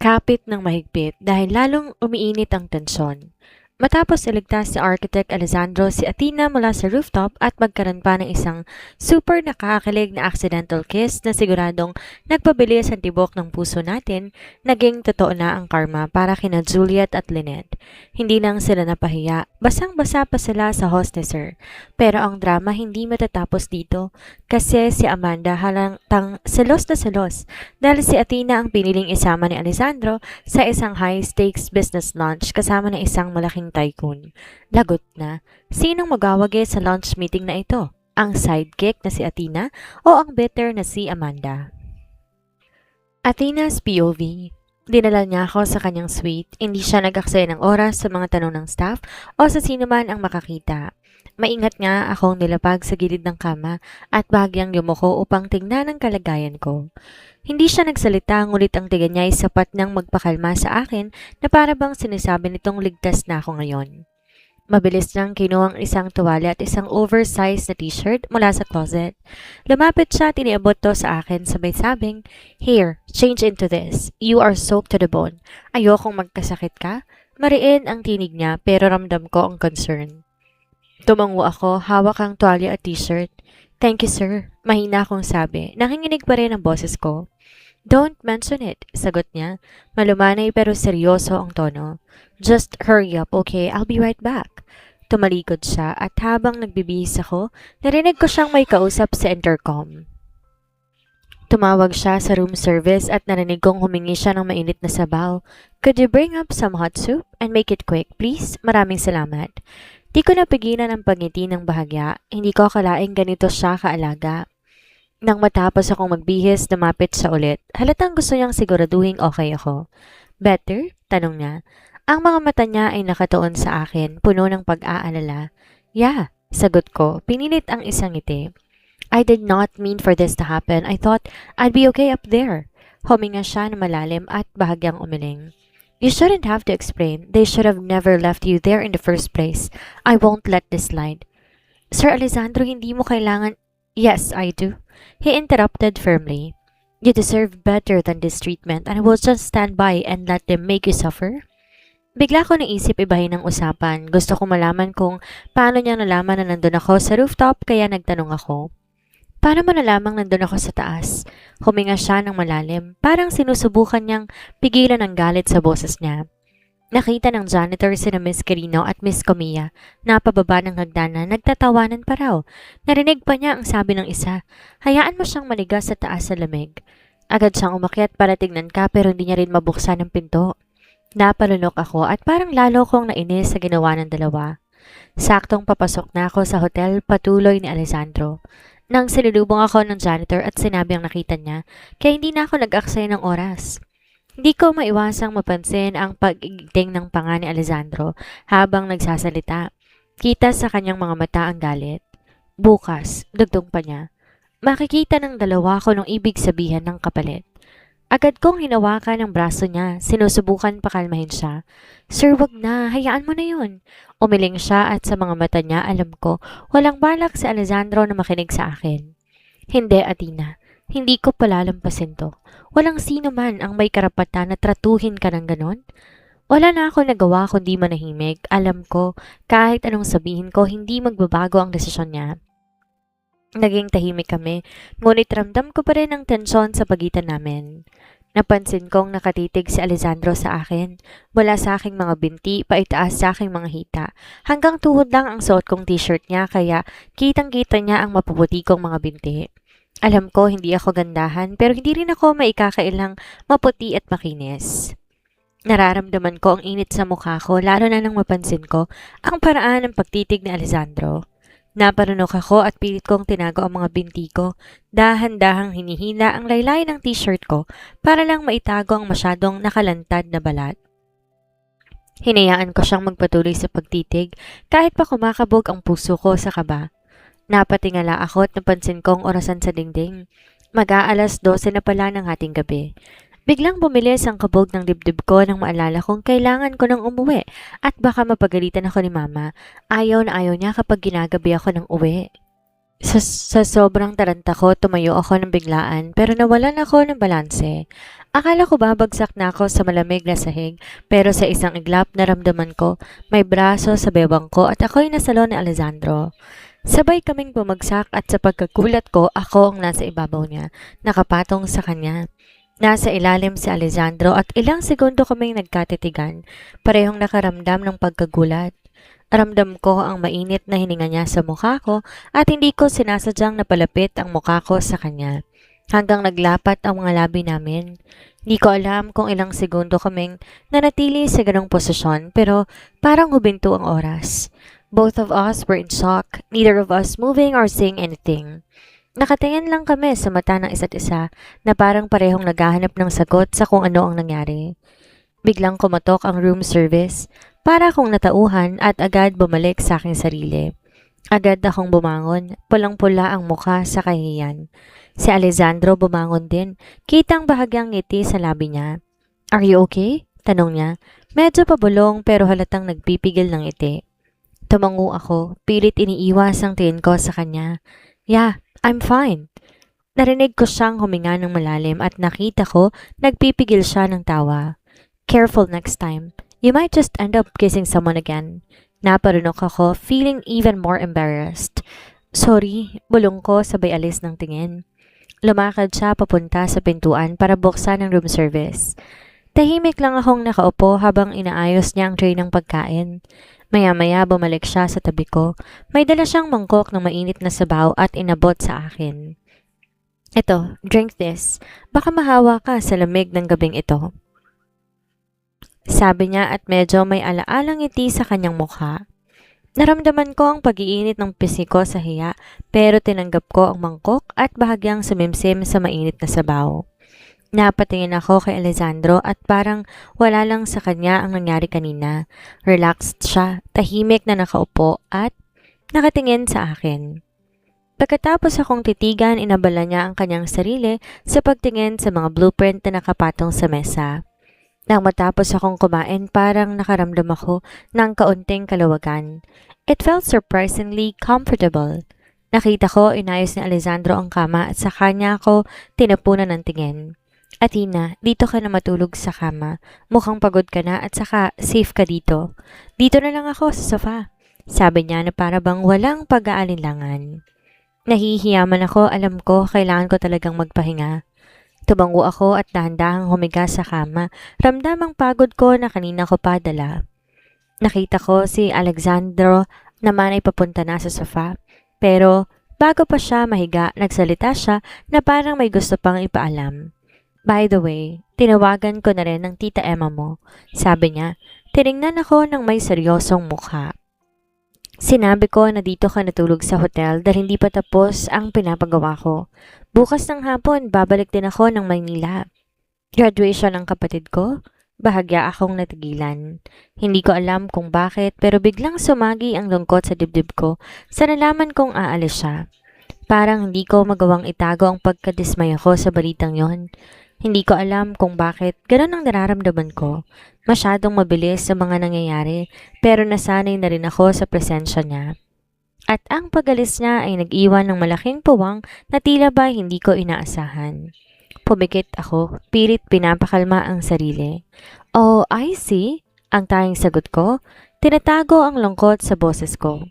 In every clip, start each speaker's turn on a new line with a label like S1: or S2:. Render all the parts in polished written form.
S1: Kapit ng mahigpit dahil lalong umiinit ang tensyon. Matapos iligtas si Architect Alessandro si Athena mula sa rooftop at magkaroon pa ng isang super nakakakilig na accidental kiss na siguradong nagpabilis ang tibok ng puso natin, naging totoo na ang karma para kina Juliet at Lynette. Hindi lang sila napahiya, basang-basa pa sila sa hostesser. Pero ang drama hindi matatapos dito kasi si Amanda halantang selos na selos dahil si Athena ang piniling isama ni Alessandro sa isang high-stakes business lunch kasama ng isang malaking tycoon. Lagot na, sinong magawagi sa lunch meeting na ito? Ang sidekick na si Athena o ang bitter na si Amanda? Athena's POV. Dinala niya ako sa kanyang suite. Hindi siya nag-aksaya ng oras sa mga tanong ng staff o sa sino man ang makakita. Maingat nga akong nilapag sa gilid ng kama at bahagyang yumuko upang tingnan ang kalagayan ko. Hindi siya nagsalita ngulit ang tiga niya ay sapat nang magpakalma sa akin na para bang sinasabi nitong ligtas na ako ngayon. Mabilis niyang kinuha ang isang tuwalya at isang oversized na t-shirt mula sa closet. Lumapit siya at iniabot to sa akin sabay sabing, "Here, change into this. You are soaked to the bone. Ayokong magkasakit ka." Mariin ang tinig niya pero ramdam ko ang concern. Tumango ako, hawak ang tuwalya at t-shirt. "Thank you, sir." Mahina akong sabi. Nanginginig pa rin ang boses ko. "Don't mention it," sagot niya. Malumanay pero seryoso ang tono. "Just hurry up, okay? I'll be right back." Tumalikod siya at habang nagbibihis ako, narinig ko siyang may kausap sa intercom. Tumawag siya sa room service at narinig kong humingi siya ng mainit na sabaw. "Could you bring up some hot soup and make it quick, please? Maraming salamat." Di ko napigilan ang pagngiti ng bahagya. Hindi ko akalaing ganito siya kaalaga. Nang matapos akong magbihis, lumapit siya ulit. Halatang gusto niyang siguraduhin okay ako. "Better?" tanong niya. Ang mga mata niya ay nakatuon sa akin, puno ng pag-aalala. "Yeah," sagot ko, pinilit ang isang ngiti. "I did not mean for this to happen. I thought I'd be okay up there." Huminga siya na malalim at bahagyang umiling. "You shouldn't have to explain. They should have never left you there in the first place. I won't let this slide." "Sir Alessandro, hindi mo kailangan—" "Yes, I do," he interrupted firmly. "You deserve better than this treatment and I will just stand by and let them make you suffer." Bigla ko naisip ibahin ang usapan. Gusto ko malaman kung paano niya nalaman na nandun ako sa rooftop kaya nagtanong ako. "Paano mo nalamang nandun ako sa taas?" Huminga siya ng malalim. Parang sinusubukan niyang pigilan ang galit sa boses niya. Nakita ng janitor sina Miss Quirino at Miss Comia na pababa ng hagdanan, nagtatawanan pa raw. Narinig pa niya ang sabi ng isa, "Hayaan mo siyang manigas sa taas sa lamig." Agad siyang umakyat para tignan ka pero hindi niya rin mabuksan ang pinto. Napalunok ako at parang lalo kong nainis sa ginawa ng dalawa. Saktong papasok na ako sa hotel, patuloy ni Alessandro. Nang sinulubong ako ng janitor at sinabi ang nakita niya, kaya hindi na ako nag-aksaya ng oras. Hindi ko maiwasang mapansin ang pag-igiting ng panga ni Alessandro habang nagsasalita. Kita sa kanyang mga mata ang galit. "Bukas," dugtong pa niya, "makikita ng dalawa ko nung ibig sabihin ng kapalit." Agad kong hinawakan ang braso niya, sinusubukan pakalmahin siya. "Sir, wag na, hayaan mo na yun." Umiling siya at sa mga mata niya alam ko, walang balak si Alessandro na makinig sa akin. "Hindi, Athena. Hindi ko palalampasin to. Walang sino man ang may karapatan na tratuhin ka ng ganon." Wala na ako nagawa kundi manahimik. Alam ko, kahit anong sabihin ko, hindi magbabago ang desisyon niya. Naging tahimik kami, ngunit ramdam ko pa rin ang tensyon sa pagitan namin. Napansin kong nakatitig si Alessandro sa akin, mula sa aking mga binti, paitaas sa aking mga hita. Hanggang tuhod lang ang suot kong t-shirt niya kaya kitang-kita niya ang mapuputi kong mga binti. Alam ko hindi ako gandahan pero hindi rin ako maikakailang maputi at makinis. Nararamdaman ko ang init sa mukha ko lalo na nang mapansin ko ang paraan ng pagtitig ni Alessandro. Naparunok ako at pilit kong tinago ang mga binti ko. Dahan-dahang hinihila ang laylay ng t-shirt ko para lang maitago ang masyadong nakalantad na balat. Hinayaan ko siyang magpatuloy sa pagtitig kahit pa kumakabog ang puso ko sa kaba. Napatingala ako at napansin kong orasan sa dingding. Mag-aalas 12 na pala ng hating gabi. Biglang bumilis ang kabog ng dibdib ko nang maalala kong kailangan ko nang umuwi at baka mapagalitan ako ni Mama. Ayaw na ayaw niya kapag ginagabi ako ng uwi. Sa sobrang taranta ko, tumayo ako ng biglaan pero nawalan ako ng balanse. Akala ko babagsak na ako sa malamig na sahig pero sa isang iglap naramdaman ko may braso sa bewang ko at ako'y nasalo ni Alessandro. Sabay kaming bumagsak at sa pagkagulat ko, ako ang nasa ibabaw niya, nakapatong sa kanya. Nasa ilalim si Alessandro at ilang segundo kaming nagkatitigan, parehong nakaramdam ng pagkagulat. Ramdam ko ang mainit na hininga niya sa mukha ko at hindi ko sinasadyang napalapit ang mukha ko sa kanya. Hanggang naglapat ang mga labi namin. Hindi ko alam kung ilang segundo kaming nanatili sa ganong posisyon pero parang hubinto ang oras. Both of us were in shock, neither of us moving or saying anything. Nakatingin lang kami sa mata ng isa't isa na parang parehong naghahanap ng sagot sa kung ano ang nangyari. Biglang kumatok ang room service para akong natauhan at agad bumalik sa aking sarili. Agad akong bumangon, pulang-pula ang mukha sa kahihiyan. Si Alessandro bumangon din, kitang bahagyang ngiti sa labi niya. "Are you okay?" tanong niya. Medyo pabulong pero halatang nagpipigil ng ngiti. Tumango ako, pilit iniiwas ang tingin ko sa kanya. "Yeah, I'm fine." Narinig ko siyang huminga ng malalim at nakita ko nagpipigil siya ng tawa. "Careful next time. You might just end up kissing someone again." Naparunok ako, feeling even more embarrassed. "Sorry," bulong ko sabay alis ng tingin. Lumakad siya papunta sa pintuan para buksan ang room service. Tahimik lang akong nakaupo habang inaayos niya ang tray ng pagkain. Maya-maya bumalik siya sa tabi ko. May dala siyang mangkok ng mainit na sabaw at inabot sa akin. "Ito, drink this. Baka mahawa ka sa lamig ng gabing ito." Sabi niya at medyo may alaalang ngiti sa kanyang mukha. Naramdaman ko ang pag-iinit ng pisngi ko sa hiya pero tinanggap ko ang mangkok at bahagyang sumimsim sa mainit na sabaw. Napatingin ako kay Alessandro at parang wala lang sa kanya ang nangyari kanina. Relaxed siya, tahimik na nakaupo at nakatingin sa akin. Pagkatapos akong titigan, inabala niya ang kanyang sarili sa pagtingin sa mga blueprint na nakapatong sa mesa. Nang matapos akong kumain, parang nakaramdam ako ng kaunting kalawagan. It felt surprisingly comfortable. Nakita ko inayos ni Alessandro ang kama at sa kanya ako tinapunan ng tingin. "Athena, dito ka na matulog sa kama. Mukhang pagod ka na at saka safe ka dito. Dito na lang ako sa sofa." Sabi niya na para bang walang pag-aalinlangan. Nahihiyaman ako, alam ko kailangan ko talagang magpahinga. Tumango ako at dahan-dahang humiga sa kama. Ramdam ang pagod ko na kanina ko pa dala. Nakita ko si Alessandro naman ay papunta na sa sofa. Pero bago pa siya mahiga, nagsalita siya na parang may gusto pang ipaalam. "By the way, tinawagan ko na rin ng tita Emma mo." Sabi niya. Tiningnan ako ng may seryosong mukha. "Sinabi ko na dito ka natulog sa hotel dahil hindi pa tapos ang pinapagawa ko. Bukas ng hapon, babalik din ako ng Maynila. Graduation ng kapatid ko?" Bahagya akong natigilan. Hindi ko alam kung bakit pero biglang sumagi ang lungkot sa dibdib ko sa nalaman kong aalis siya. Parang hindi ko magawang itago ang pagkadismaya ko sa balitang yon. Hindi ko alam kung bakit ganun ang nararamdaman ko. Masyadong mabilis sa mga nangyayari pero nasanay na rin ako sa presensya niya. At ang pag-alis niya ay nag-iwan ng malaking puwang na tila ba hindi ko inaasahan. Pumikit ako, pilit pinapakalma ang sarili. "Oh, I see," ang tanging sagot ko. Tinatago ang lungkot sa boses ko.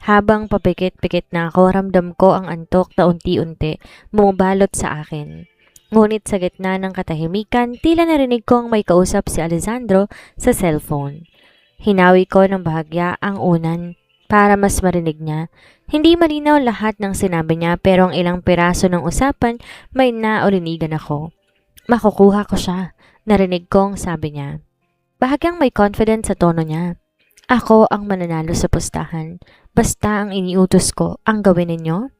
S1: Habang papikit-pikit na ako, ramdam ko ang antok na unti-unti bumabalot sa akin. Ngunit sa gitna ng katahimikan, tila narinig kong may kausap si Alessandro sa cellphone. Hinawi ko ng bahagya ang unan para mas marinig niya. Hindi malinaw lahat ng sinabi niya pero ang ilang piraso ng usapan may naurinigan ako. "Makukuha ko siya," narinig kong sabi niya. Bahagyang may confidence sa tono niya. "Ako ang mananalo sa pustahan. Basta ang iniutos ko, ang gawin ninyo?"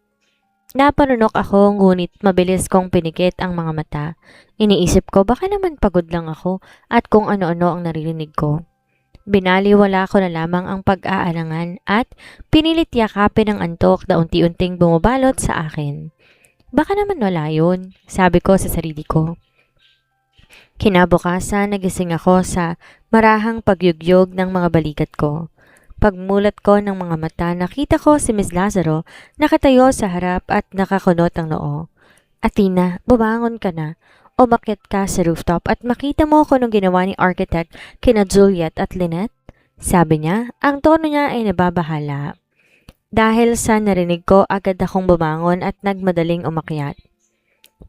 S1: Napanunok ako ngunit mabilis kong pinikit ang mga mata. Iniisip ko baka naman pagod lang ako at kung ano-ano ang naririnig ko. Binaliwala ko na lamang ang pag-aalangan at pinilit yakapin ang antok na unti-unting bumabalot sa akin. Baka naman wala yun, sabi ko sa sarili ko. Kinabukasan nagising ako sa marahang pagyugyog ng mga balikat ko. Pagmulat ko ng mga mata, nakita ko si Miss Lazaro nakatayo sa harap at nakakunot ang noo. Athena, bumangon ka na. Umakyat ka sa rooftop at makita mo kung anong ginawa ni architect kina Juliet at Lynette. Sabi niya, ang tono niya ay nababahala. Dahil sa narinig ko, agad akong bumangon at nagmadaling umakyat.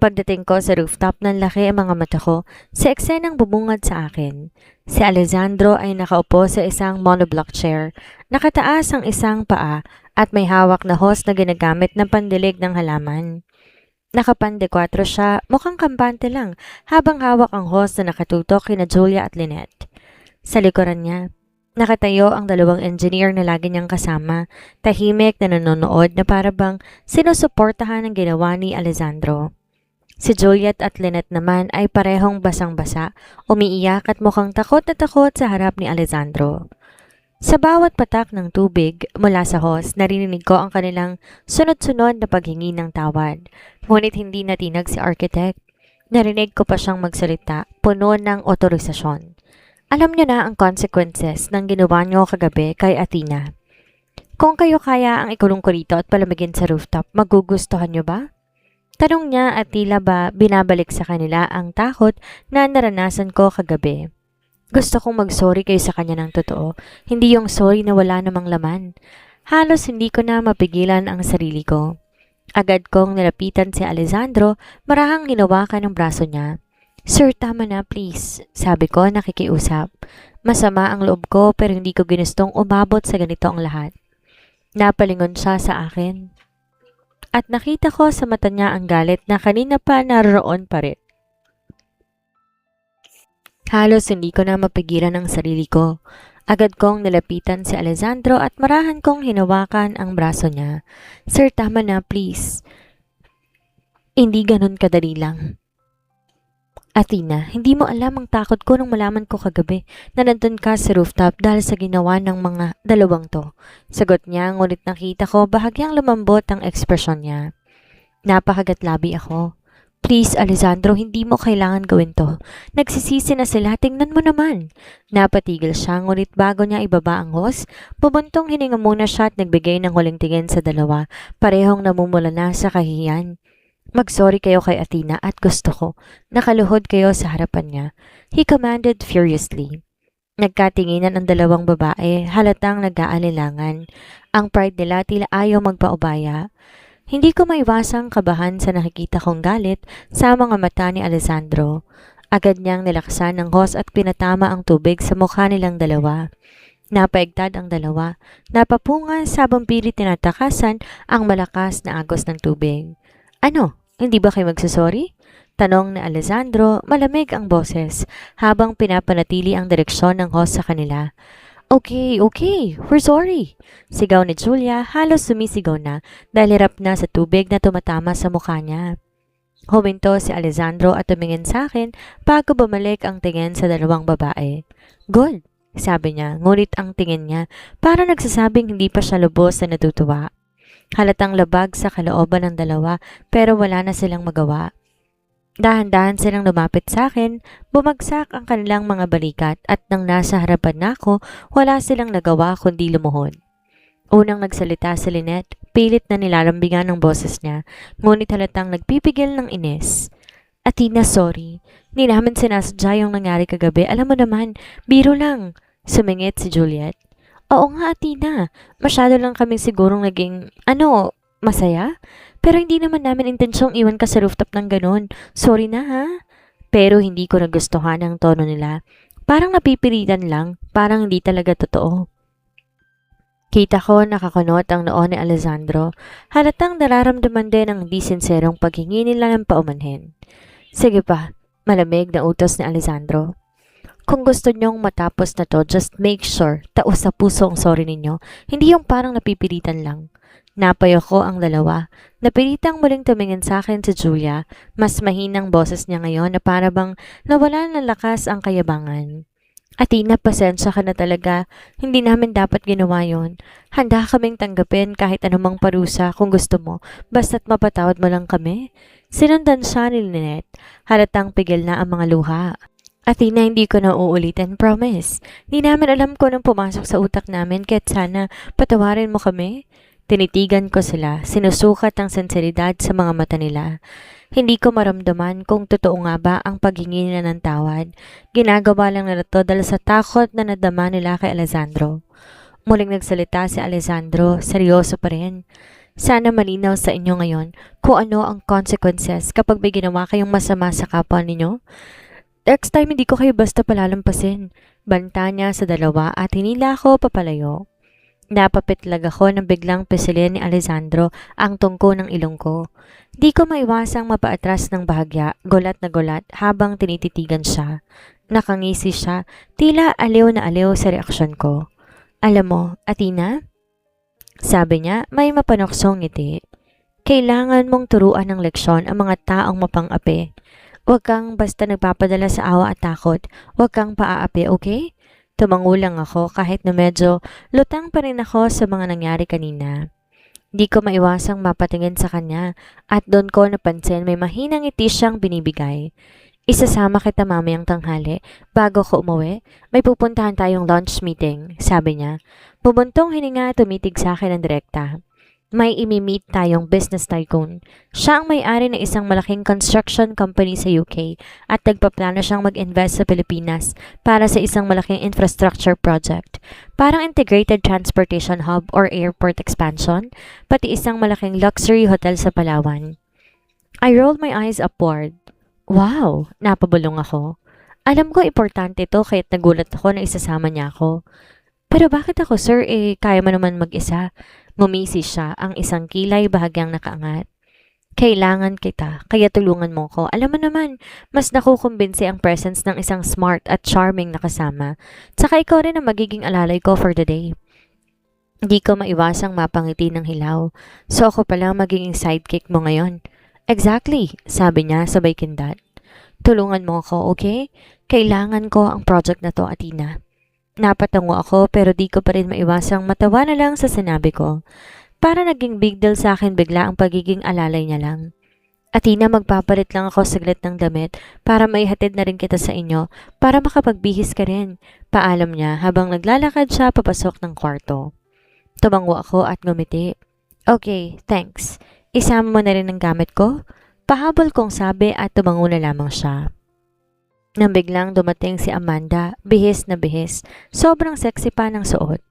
S1: Pagdating ko sa rooftop, nanlaki ang mga mata ko sa eksenang bumungad sa akin. Si Alessandro ay nakaupo sa isang monoblock chair, nakataas ang isang paa at may hawak na hose na ginagamit ng pandilig ng halaman. Nakapande-4 siya, mukhang kampante lang, habang hawak ang hose na nakatutok kina Julia at Lynette. Sa likuran niya, nakatayo ang dalawang engineer na lagi niyang kasama, tahimik na nanonood na parabang sinusuportahan ang ginawa ni Alessandro. Si Juliet at Lynette naman ay parehong basang-basa, umiiyak at mukhang takot na takot sa harap ni Alessandro. Sa bawat patak ng tubig mula sa hose, narinig ko ang kanilang sunod-sunod na paghingi ng tawad. Ngunit hindi natinag si architect. Narinig ko pa siyang magsalita, puno ng otorisasyon. Alam niyo na ang consequences ng ginawa niyo kagabi kay Athena. Kung kayo kaya ang ikulong ko rito at palamigin sa rooftop, magugustuhan niyo ba? Tanong niya at tila ba binabalik sa kanila ang takot na naranasan ko kagabi. Gusto kong mag-sorry kayo sa kanya ng totoo, hindi yung sorry na wala namang laman. Halos hindi ko na mapigilan ang sarili ko. Agad kong nilapitan si Alessandro, marahang hinawakan ang braso niya. Sir, tama na please, sabi ko nakikiusap. Masama ang loob ko pero hindi ko ginustong umabot sa ganito ang lahat. Napalingon siya sa akin. At nakita ko sa mata niya ang galit na kanina pa naroon pa rin. Halos hindi ko na mapigilan ang sarili ko. Agad kong nilapitan si Alessandro at marahan kong hinawakan ang braso niya. Sir, tama na please. Hindi ganun kadali lang. Athena, hindi mo alam ang takot ko nung malaman ko kagabi na nandun ka sa rooftop dahil sa ginawa ng mga dalawang to. Sagot niya, ngunit nakita ko bahagyang lumambot ang ekspresyon niya. Napakagatlabi ako. Please, Alessandro, hindi mo kailangan gawin to. Nagsisisi na sila, tingnan mo naman. Napatigil siya, ngunit bago niya ibaba ang hose, pubuntong hininga muna siya at nagbigay ng huling tingin sa dalawa, parehong namumula na sa kahihiyan. Mag-sorry kayo kay Athena at gusto ko. Nakaluhod kayo sa harapan niya. He commanded furiously. Nagkatinginan ang dalawang babae, halatang nag-aalilangan. Ang pride nila tila ayaw magpaubaya. Hindi ko maiwasang kabahan sa nakikita kong galit sa mga mata ni Alessandro. Agad niyang nilaksan ng hose at pinatama ang tubig sa mukha nilang dalawa. Napaigtad ang dalawa. Napapunga sabang pilit tinatakasan ang malakas na agos ng tubig. Ano? Hindi ba kayo magsasorry? Tanong ni Alessandro, malamig ang boses, habang pinapanatili ang direksyon ng hose sa kanila. Okay, we're sorry. Sigaw ni Julia, halos sumisigaw na dahil hirap na sa tubig na tumatama sa mukha niya. Huminto si Alessandro at tumingin sa akin bago bumalik ang tingin sa dalawang babae. Good, sabi niya, ngunit ang tingin niya para nagsasabing hindi pa siya lubos na natutuwa. Halatang labag sa kalooban ng dalawa pero wala na silang magawa. Dahan-dahan silang lumapit sa akin, bumagsak ang kanilang mga balikat at nang nasa harapan na ako, wala silang nagawa kundi lumuhod. Unang nagsalita si Lynette, pilit na nilalambingan ng boses niya, ngunit halatang nagpipigil ng inis. Athena, sorry. Hindi namin sinasadya yung nangyari kagabi. Alam mo naman, biro lang. Sumingit si Juliet. Oo nga, Athena. Masyado lang kaming sigurong naging, masaya? Pero hindi naman namin intensyong iwan ka sa rooftop ng ganun. Sorry na ha. Pero hindi ko nagustuhan ang tono nila. Parang napipilitan lang, parang hindi talaga totoo. Kita ko nakakunot ang noo ni Alessandro. Halatang nararamdaman din ang di sinserong paghingi nila ng paumanhin. Sige pa, malamig na utos ni Alessandro. Kung gusto nyong matapos na to, just make sure, taos sa puso ang sorry ninyo. Hindi yung parang napipilitan lang. Napayo ko ang dalawa. Napilitang muling tumingin sa akin si Julia. Mas mahinang boses niya ngayon na para bang nawala ng lakas ang kayabangan. Athena, pasensya ka na talaga. Hindi namin dapat ginawa yon. Handa kaming tanggapin kahit anumang parusa kung gusto mo, basta't mapatawad mo lang kami. Sinundan siya ni Lynette. Halatang pigil na ang mga luha. Athena, hindi ko na uulitin, promise. Di namin alam kung anong pumasok sa utak namin, kaya't sana patawarin mo kami. Tinitigan ko sila, sinusukat ang sensibilidad sa mga mata nila. Hindi ko maramdaman kung totoo nga ba ang paghingi nila ng tawad. Ginagawa lang nila to dahil sa takot na nadama nila kay Alessandro. Muling nagsalita si Alessandro, seryoso pa rin. Sana malinaw sa inyo ngayon kung ano ang consequences kapag may ginawa kayong masama sa kapwa ninyo. Next time hindi ko kayo basta palalampasin. Banta niya sa dalawa at hinila ko papalayo. Napapitlag ako nang biglang pisilin ni Alessandro ang tungko ng ilong ko. Di ko maiwasang mapaatras ng bahagya, gulat na gulat habang tinititigan siya. Nakangisi siya, tila aliw na aliw sa reaksyon ko. Alam mo, Athena? Sabi niya, may mapanoksong ngiti. Kailangan mong turuan ng leksyon ang mga taong mapang-api. Huwag kang basta nagpapadala sa awa at takot. Huwag kang paaapi, okay? Tumangulang ako kahit na medyo lutang pa rin ako sa mga nangyari kanina. Di ko maiwasang mapatingin sa kanya at doon ko napansin may mahinang ngiti siyang binibigay. Isasama kita mamayang tanghali bago ko umuwi. May pupuntahan tayong lunch meeting, sabi niya. Bubuntong hininga at tumitig sa akin ng direkta. May imi-meet tayong business tycoon. Siya ang may-ari ng isang malaking construction company sa UK at nagpaplano siyang mag-invest sa Pilipinas para sa isang malaking infrastructure project. Parang integrated transportation hub or airport expansion, pati isang malaking luxury hotel sa Palawan. I rolled my eyes upward. Wow! Napabulong ako. Alam ko importante to kaya't nagulat ako na isasama niya ako. Pero bakit ako, sir? Kaya mo naman mag-isa. Ngumisi siya, ang isang kilay bahagyang nakaangat. Kailangan kita, kaya tulungan mo ko. Alam mo naman, mas nakukumbinsi ang presence ng isang smart at charming na kasama. Tsaka ikaw rin ang magiging alalay ko for the day. Di ko maiwasang mapangiti ng hilaw. So ako pala magiging sidekick mo ngayon. Exactly, sabi niya sabay kindat. Tulungan mo ako, okay? Kailangan ko ang project na to, Athena. Napatango ako pero di ko pa rin maiwasang matawa na lang sa sinabi ko. Para naging big deal sa akin bigla ang pagiging alalay niya lang. Athena, magpapalit lang ako saglit ng damit para maihatid na rin kita sa inyo para makapagbihis ka rin. Paalam niya habang naglalakad siya papasok ng kwarto. Tumango ako at ngumiti. Okay, thanks. Isama mo na rin ang gamit ko? Pahabol kong sabi at tumango na lamang siya. Nang biglang dumating si Amanda, bihis na bihis, sobrang sexy pa ng suot.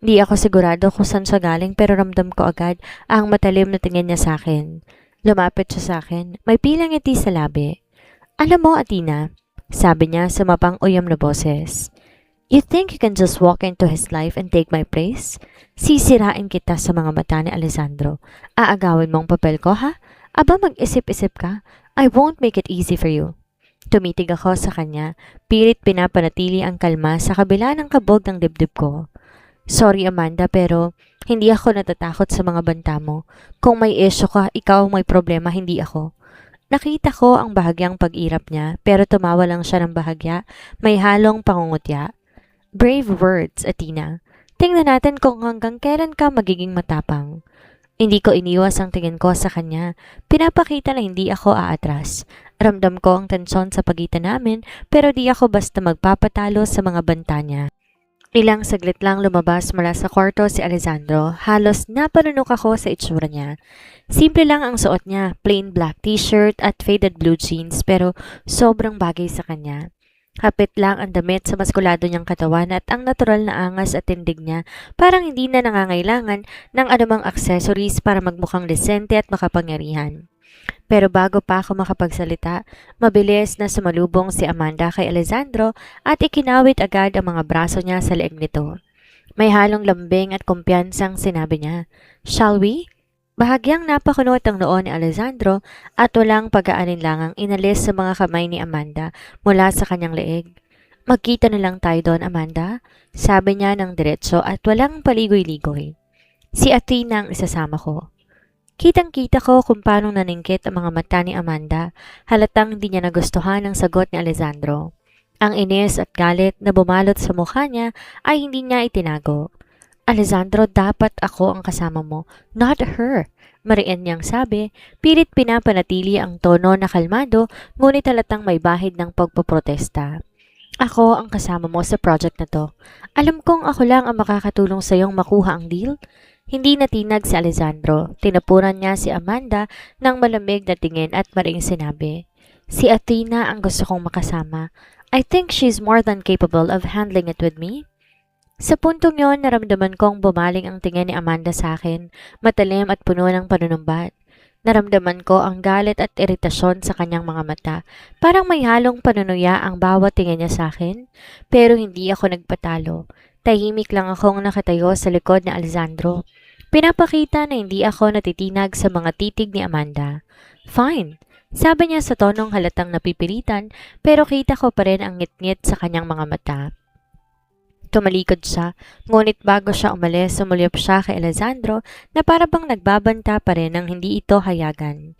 S1: Di ako sigurado kung saan siya galing pero ramdam ko agad ang matalim na tingin niya sa akin. Lumapit siya sa akin, may pilang ngiti sa labi. Alam mo, Athena, sabi niya sa mapang-uyam na boses. You think you can just walk into his life and take my place? Sisirain kita sa mga mata ni Alessandro. Aagawin mong papel ko, ha? Aba, mag-isip-isip ka. I won't make it easy for you. Tumitig ako sa kanya, pilit pinapanatili ang kalma sa kabila ng kabog ng dibdib ko. Sorry Amanda pero hindi ako natatakot sa mga banta mo. Kung may issue ka, ikaw ang may problema, hindi ako. Nakita ko ang bahagyang pag-irap niya pero tumawa lang siya ng bahagya, may halong pangungutya. Brave words, Athena. Tingnan natin kung hanggang kailan ka magiging matapang. Hindi ko iniwas ang tingin ko sa kanya. Pinapakita na hindi ako aatras. Ramdam ko ang tensyon sa pagitan namin pero di ako basta magpapatalo sa mga banta niya. Ilang saglit lang lumabas mula sa kwarto si Alessandro. Halos napanunok ako sa itsura niya. Simple lang ang suot niya, plain black t-shirt at faded blue jeans pero sobrang bagay sa kanya. Kapit lang ang damit sa maskulado niyang katawan at ang natural na angas at tindig niya parang hindi na nangangailangan ng anumang accessories para magmukhang desente at makapangyarihan. Pero bago pa ako makapagsalita, mabilis na sumalubong si Amanda kay Alessandro at ikinawit agad ang mga braso niya sa leeg nito. May halong lambing at kumpiyansang sinabi niya, "Shall we?" Bahagyang napakunot ang noo ni Alessandro at walang pag-aalinlangang inalis sa mga kamay ni Amanda mula sa kanyang leeg. Magkita na lang tayo doon, Amanda, sabi niya ng diretso at walang paligoy-ligoy. Si Athena ang isasama ko. Kitang-kita ko kung paano naningkit ang mga mata ni Amanda, halatang hindi niya nagustuhan ang sagot ni Alessandro. Ang inis at galit na bumalot sa mukha niya ay hindi niya itinago. Alessandro, dapat ako ang kasama mo, not her. Marian niyang sabi, pilit pinapanatili ang tono na kalmado, ngunit halatang may bahid ng pagpoprotesta. Ako ang kasama mo sa project na to. Alam kong ako lang ang makakatulong sa iyong makuha ang deal. Hindi natinag si Alessandro. Tinapuran niya si Amanda ng malamig na tingin at maring sinabi, "Si Athena ang gusto kong makasama. I think she's more than capable of handling it with me." Sa puntong yon, naramdaman kong bumaling ang tingin ni Amanda sa akin, matalim at puno ng panunumbat. Naramdaman ko ang galit at iritasyon sa kanyang mga mata. Parang may halong panunuya ang bawat tingin niya sa akin. Pero hindi ako nagpatalo. Tahimik lang akong nakatayo sa likod ni Alessandro. Pinapakita na hindi ako natitinag sa mga titig ni Amanda. "Fine," sabi niya sa tonong halatang napipilitan, pero kita ko pa rin ang ngit-ngit sa kanyang mga mata. Tumalikod siya, ngunit bago siya umalis, sumulyap siya kay Alessandro na para bang nagbabanta pa rin ng hindi ito hayagan.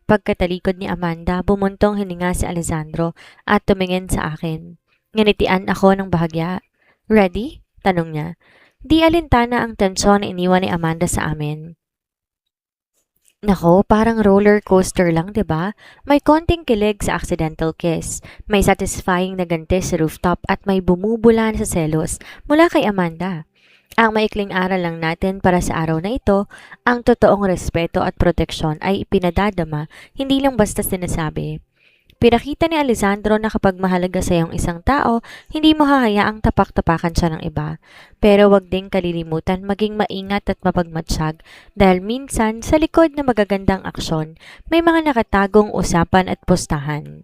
S1: Pagkatalikod ni Amanda, bumuntong hininga si Alessandro at tumingin sa akin. Nginitian ako ng bahagya. "Ready?" tanong niya. Di alintana ang tensyon na iniwan ni Amanda sa amin. Nako, parang roller coaster lang, 'di ba? May konting kilig sa accidental kiss, may satisfying na ganti sa rooftop at may bumubula sa selos mula kay Amanda. Ang maikling aral lang natin para sa araw na ito, ang totoong respeto at proteksyon ay ipinadadama, hindi lang basta sinasabi. Pinakita ni Alessandro na kapag mahalaga sa iyong isang tao, hindi mo hahayaang tapak-tapakan siya ng iba. Pero wag ding kalilimutan maging maingat at mapagmatsyag dahil minsan sa likod ng magagandang aksyon, may mga nakatagong usapan at pustahan.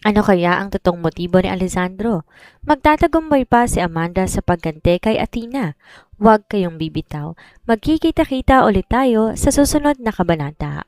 S1: Ano kaya ang totoong motibo ni Alessandro? Magtatagumpay pa si Amanda sa pagganti kay Athena. Huwag kayong bibitaw. Magkikita-kita ulit tayo sa susunod na kabanata.